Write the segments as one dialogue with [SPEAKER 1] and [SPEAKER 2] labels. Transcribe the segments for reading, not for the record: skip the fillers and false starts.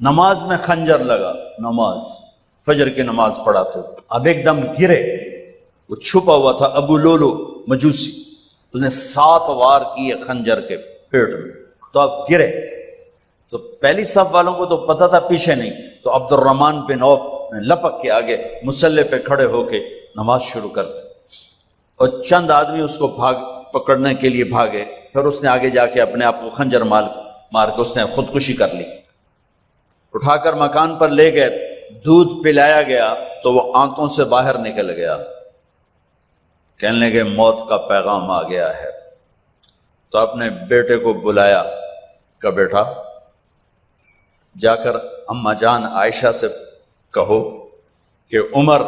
[SPEAKER 1] نماز میں خنجر لگا، نماز فجر کی نماز پڑھاتے، اب ایک دم گرے، وہ چھپا ہوا تھا ابو لولو مجوسی، اس نے 7 وار کیے خنجر کے پیٹ میں، تو اب گرے، تو پہلی صف والوں کو تو پتہ تھا، پیچھے نہیں، تو عبد الرحمن بن عوف لپک کے آگے مصلی پہ کھڑے ہو کے نماز شروع کرتے، اور چند آدمی اس کو پکڑنے کے لیے بھاگے، پھر اس نے آگے جا کے اپنے آپ کو خنجر مار کے اس نے خودکشی کر لی، اٹھا کر مکان پر لے گئے، دودھ پلایا گیا تو وہ آنتوں سے باہر نکل گیا، کہنے لگے موت کا پیغام آ گیا ہے، تو اپنے بیٹے کو بلایا کہ بیٹا جا کر اماں جان عائشہ سے کہو کہ عمر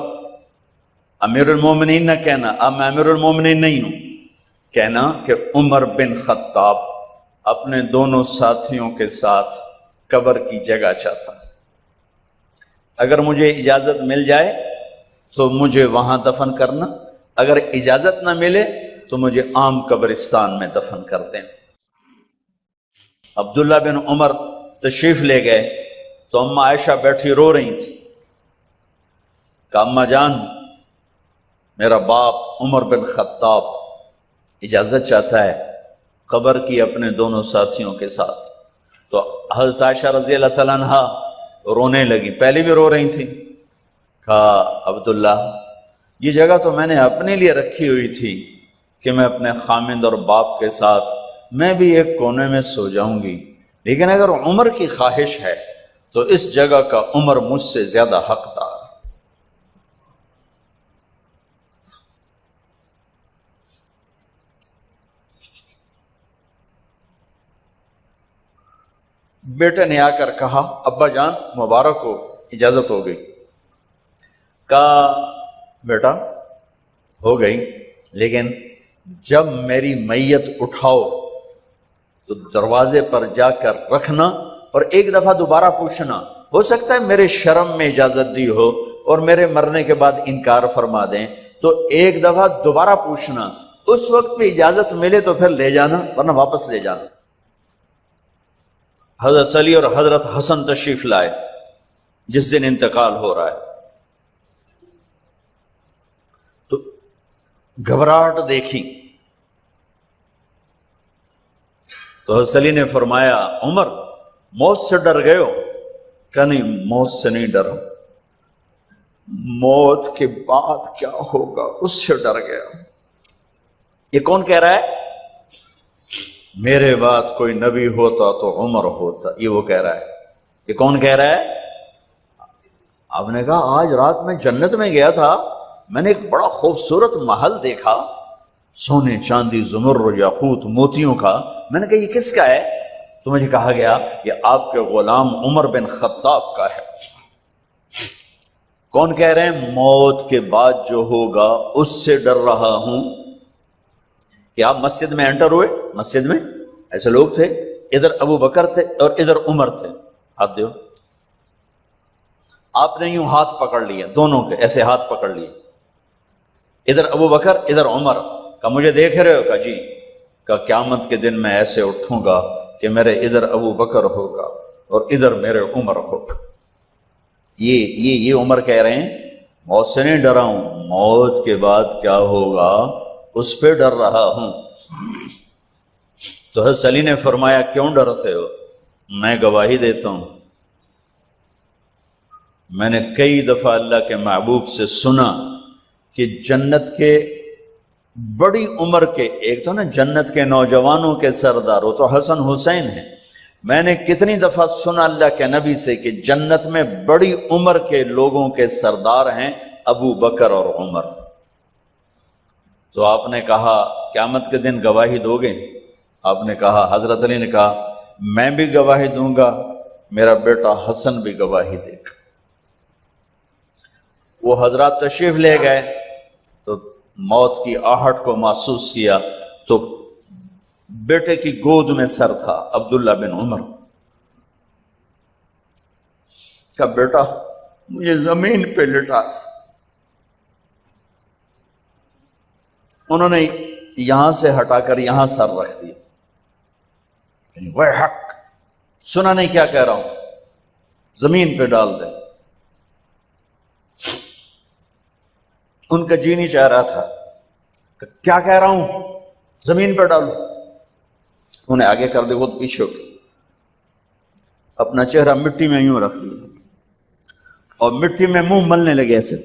[SPEAKER 1] امیر المومنین نہ کہنا، اب میں امیر المومنین نہیں ہوں، کہنا کہ عمر بن خطاب اپنے دونوں ساتھیوں کے ساتھ قبر کی جگہ چاہتا، اگر مجھے اجازت مل جائے تو مجھے وہاں دفن کرنا، اگر اجازت نہ ملے تو مجھے عام قبرستان میں دفن کر دیں۔ عبداللہ بن عمر تشریف لے گئے تو اماں عائشہ بیٹھی رو رہی تھی، کہ اماں جان میرا باپ عمر بن خطاب اجازت چاہتا ہے قبر کی اپنے دونوں ساتھیوں کے ساتھ، تو حضرت عائشہ رضی اللہ تعالیٰ عنہ رونے لگی، پہلے بھی رو رہی تھی، کہا عبداللہ یہ جگہ تو میں نے اپنے لیے رکھی ہوئی تھی کہ میں اپنے خامند اور باپ کے ساتھ میں بھی ایک کونے میں سو جاؤں گی، لیکن اگر عمر کی خواہش ہے تو اس جگہ کا عمر مجھ سے زیادہ حقدار۔ بیٹے نے آ کر کہا ابا جان مبارک ہو، اجازت ہو گئی، کہا بیٹا ہو گئی، لیکن جب میری میت اٹھاؤ تو دروازے پر جا کر رکھنا اور ایک دفعہ دوبارہ پوچھنا، ہو سکتا ہے میرے شرم میں اجازت دی ہو اور میرے مرنے کے بعد انکار فرما دیں، تو ایک دفعہ دوبارہ پوچھنا، اس وقت پہ اجازت ملے تو پھر لے جانا ورنہ واپس لے جانا۔ حضرت علی اور حضرت حسن تشریف لائے جس دن انتقال ہو رہا ہے، تو گھبراہٹ دیکھی تو حضرت علی نے فرمایا عمر موت سے ڈر گئے ہو؟ کہ نہیں موت سے نہیں ڈرا، موت کے بعد کیا ہوگا اس سے ڈر گیا۔ یہ کون کہہ رہا ہے؟ میرے بعد کوئی نبی ہوتا تو عمر ہوتا، یہ وہ کہہ رہا ہے۔ یہ کون کہہ رہا ہے؟ آپ نے کہا آج رات میں جنت میں گیا تھا، میں نے ایک بڑا خوبصورت محل دیکھا، سونے چاندی زمرد یاقوت موتیوں کا، میں نے کہا یہ کس کا ہے؟ تو مجھے کہا گیا یہ آپ کے غلام عمر بن خطاب کا ہے۔ کون کہہ رہے ہیں؟ موت کے بعد جو ہوگا اس سے ڈر رہا ہوں۔ کہ آپ مسجد میں انٹر ہوئے، مسجد میں ایسے لوگ تھے، ادھر ابو بکر تھے اور ادھر عمر تھے، ہاتھ دیو، آپ نے یوں ہاتھ پکڑ لیا، دونوں کے ایسے ہاتھ پکڑ لیے، ادھر ابو بکر ادھر عمر، کہ مجھے دیکھ رہے ہو؟ کہ جی، کہ قیامت کے دن میں ایسے اٹھوں گا کہ میرے ادھر ابو بکر ہوگا اور ادھر میرے عمر ہوگا۔ یہ عمر کہہ رہے ہیں موت سے نہیں ڈرا ہوں، موت کے بعد کیا ہوگا اس پہ ڈر رہا ہوں۔ تو حضرت علی نے فرمایا کیوں ڈرتے ہو؟ میں گواہی دیتا ہوں، میں نے کئی دفعہ اللہ کے محبوب سے سنا کہ جنت کے بڑی عمر کے، ایک تو نا جنت کے نوجوانوں کے سردار، وہ تو حسن حسین ہیں، میں نے کتنی دفعہ سنا اللہ کے نبی سے کہ جنت میں بڑی عمر کے لوگوں کے سردار ہیں ابو بکر اور عمر۔ تو آپ نے کہا قیامت کے دن گواہی دو گے؟ آپ نے کہا، حضرت علی نے کہا میں بھی گواہی دوں گا، میرا بیٹا حسن بھی گواہی دے گا۔ وہ حضرات تشریف لے گئے تو موت کی آہٹ کو محسوس کیا تو بیٹے کی گود میں سر تھا عبداللہ بن عمر کا، بیٹا مجھے زمین پہ لٹا۔ انہوں نے یہاں سے ہٹا کر یہاں سر رکھ دیا، وہ حق سنا نہیں کیا کہہ رہا ہوں، زمین پہ ڈال دیں۔ ان کا جی نہیں چاہ رہا تھا کہ کیا کہہ رہا ہوں، زمین پہ ڈالو۔ انہیں آگے کر دے، خود پیچھے ہو کے اپنا چہرہ مٹی میں یوں رکھ لیا اور مٹی میں منہ ملنے لگے ایسے،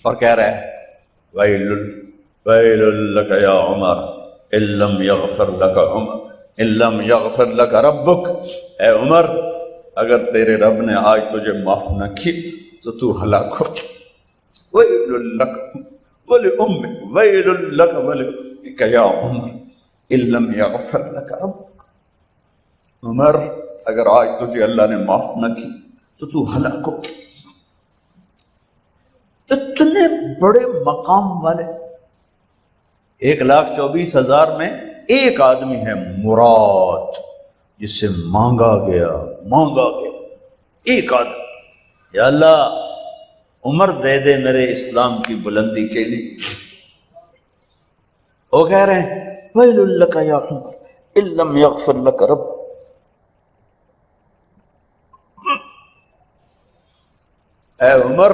[SPEAKER 1] اور کہہ رہا ہے ویل ویل لک یا عمر ان لم یغفر لک عمر ان لم یغفر لک ربک، اے عمر اگر تیرے رب نے آج تجھے معاف نہ کی تو تو ہلاک ہو۔ ویل لک ولأمک ویل لک ولأمک یا عمر ان لم یغفر لک ربک، عمر اگر آج تجھے اللہ نے معاف نہ کی تو تو ہلاک ہو۔ اتنے بڑے مقام والے 1,24,000 میں ایک آدمی ہے مراد، جسے مانگا گیا ایک آدمی، یا اللہ عمر دے دے میرے اسلام کی بلندی کے لیے۔ وہ کہہ رہے ہیں ویل لک یا عمر ان لم یغفر لک رب، اے عمر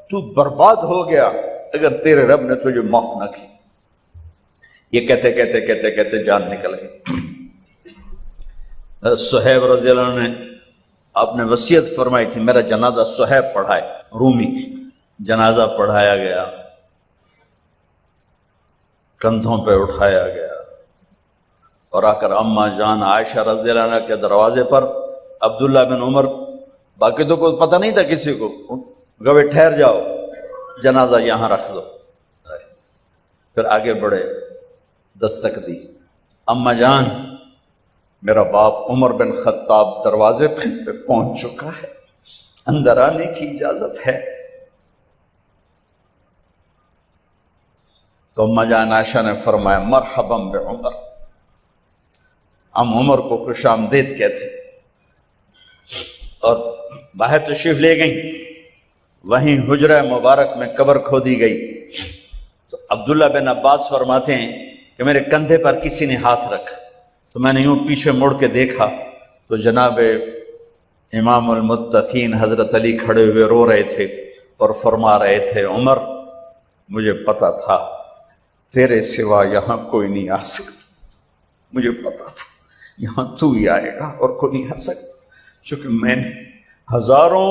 [SPEAKER 1] تو برباد ہو گیا اگر تیرے رب نے تجھے معاف نہ کی۔ یہ کہتے کہتے کہتے کہتے جان نکل گئی۔ صہیب رضی اللہ عنہ نے آپ نے وصیت فرمائی تھی میرا جنازہ صہیب پڑھائے، رومی، جنازہ پڑھایا گیا، کندھوں پہ اٹھایا گیا، اور آ کر اماں جان عائشہ رضی اللہ عنہ کے دروازے پر عبداللہ بن عمر، باقی تو کوئی پتہ نہیں تھا کسی کو، گوے ٹھہر جاؤ جنازہ یہاں رکھ دو۔ پھر آگے بڑھے، دستک دی، اماں جان میرا باپ عمر بن خطاب دروازے پہ پہنچ چکا ہے، اندر آنے کی اجازت ہے۔ تو اماں جان عائشہ نے فرمایا مرحبا بعمر، ہم عمر کو خوش آمدید کہتے، اور باہر تشریف لے گئیں۔ وہیں حجرہ مبارک میں قبر کھودی گئی تو عبداللہ بن عباس فرماتے ہیں کہ میرے کندھے پر کسی نے ہاتھ رکھا تو میں نے یوں پیچھے مڑ کے دیکھا تو جناب امام المتقین حضرت علی کھڑے ہوئے رو رہے تھے اور فرما رہے تھے عمر مجھے پتا تھا تیرے سوا یہاں کوئی نہیں آ سکتا، مجھے پتا تھا یہاں تو ہی آئے گا اور کوئی نہیں آ سکتا، چونکہ میں نے ہزاروں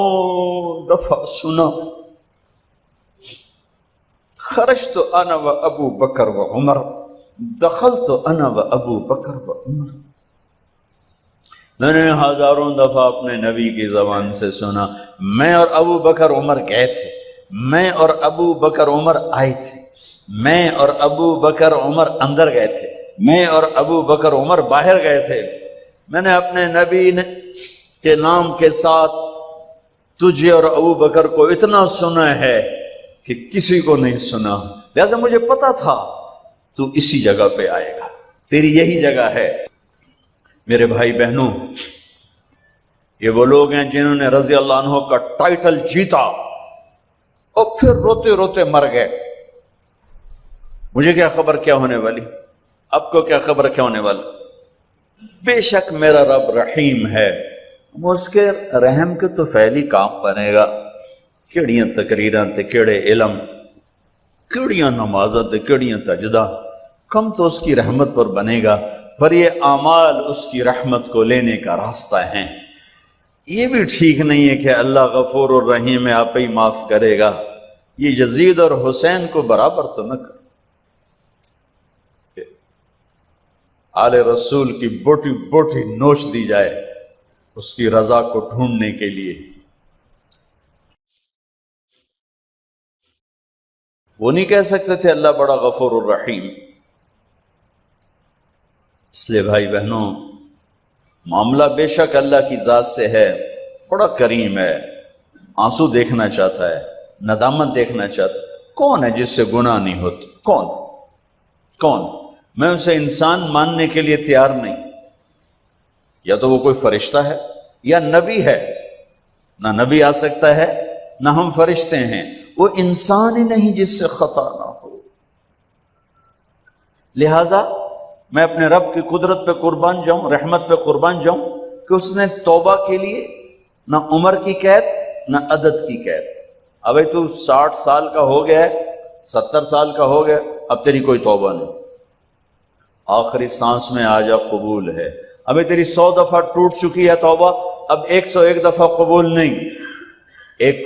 [SPEAKER 1] دفعہ سنا خرجت انا و ابو بکر و عمر دخلت انا و ابو بکر و عمر، میں نے ہزاروں دفعہ اپنے نبی کی زبان سے سنا میں اور ابو بکر عمر گئے تھے، میں اور ابو بکر عمر آئے تھے، میں اور ابو بکر عمر اندر گئے تھے، میں اور ابو بکر عمر باہر گئے تھے، میں نے اپنے نبی کے نام کے ساتھ تجھے اور ابو بکر کو اتنا سنا ہے کہ کسی کو نہیں سنا، لہذا مجھے پتا تھا تو اسی جگہ پہ آئے گا، تیری یہی جگہ ہے۔ میرے بھائی بہنوں، یہ وہ لوگ ہیں جنہوں نے رضی اللہ عنہ کا ٹائٹل جیتا اور پھر روتے روتے مر گئے۔ مجھے کیا خبر کیا ہونے والی، اب کو کیا خبر کیا ہونے والی، بے شک میرا رب رحیم ہے، وہ اس کے رحم کے تو فعلی کام بنے گا، کیڑیاں تقریراں تے کیڑے علم، کیڑیاں نمازاں تے کیڑیاں تجدہ، کم تو اس کی رحمت پر بنے گا، پر یہ اعمال اس کی رحمت کو لینے کا راستہ ہیں۔ یہ بھی ٹھیک نہیں ہے کہ اللہ غفور الرحیم ہے آپ ہی معاف کرے گا، یہ یزید اور حسین کو برابر تو نہ کر، آل رسول کی بوٹی بوٹی نوچ دی جائے اس کی رضا کو ڈھونڈنے کے لیے۔ وہ نہیں کہہ سکتے تھے اللہ بڑا غفور الرحیم۔ اس لیے بھائی بہنوں، معاملہ بے شک اللہ کی ذات سے ہے، بڑا کریم ہے، آنسو دیکھنا چاہتا ہے، ندامت دیکھنا چاہتا ہے۔ کون ہے جس سے گناہ نہیں ہوتی؟ کون؟ میں اسے انسان ماننے کے لیے تیار نہیں، یا تو وہ کوئی فرشتہ ہے یا نبی ہے، نہ نبی آ سکتا ہے نہ ہم فرشتے ہیں، وہ انسان ہی نہیں جس سے خطا نہ ہو۔ لہذا میں اپنے رب کی قدرت پہ قربان جاؤں، رحمت پہ قربان جاؤں کہ اس نے توبہ کے لیے نہ عمر کی قید نہ عدد کی قید. ابھی تو 60 سال کا ہو گیا ہے، 70 سال کا ہو گیا، اب تیری کوئی توبہ نہیں، آخری سانس میں آ جا قبول ہے. ابھی تیری 100 دفعہ ٹوٹ چکی ہے توبہ، اب 101 دفعہ قبول نہیں. 1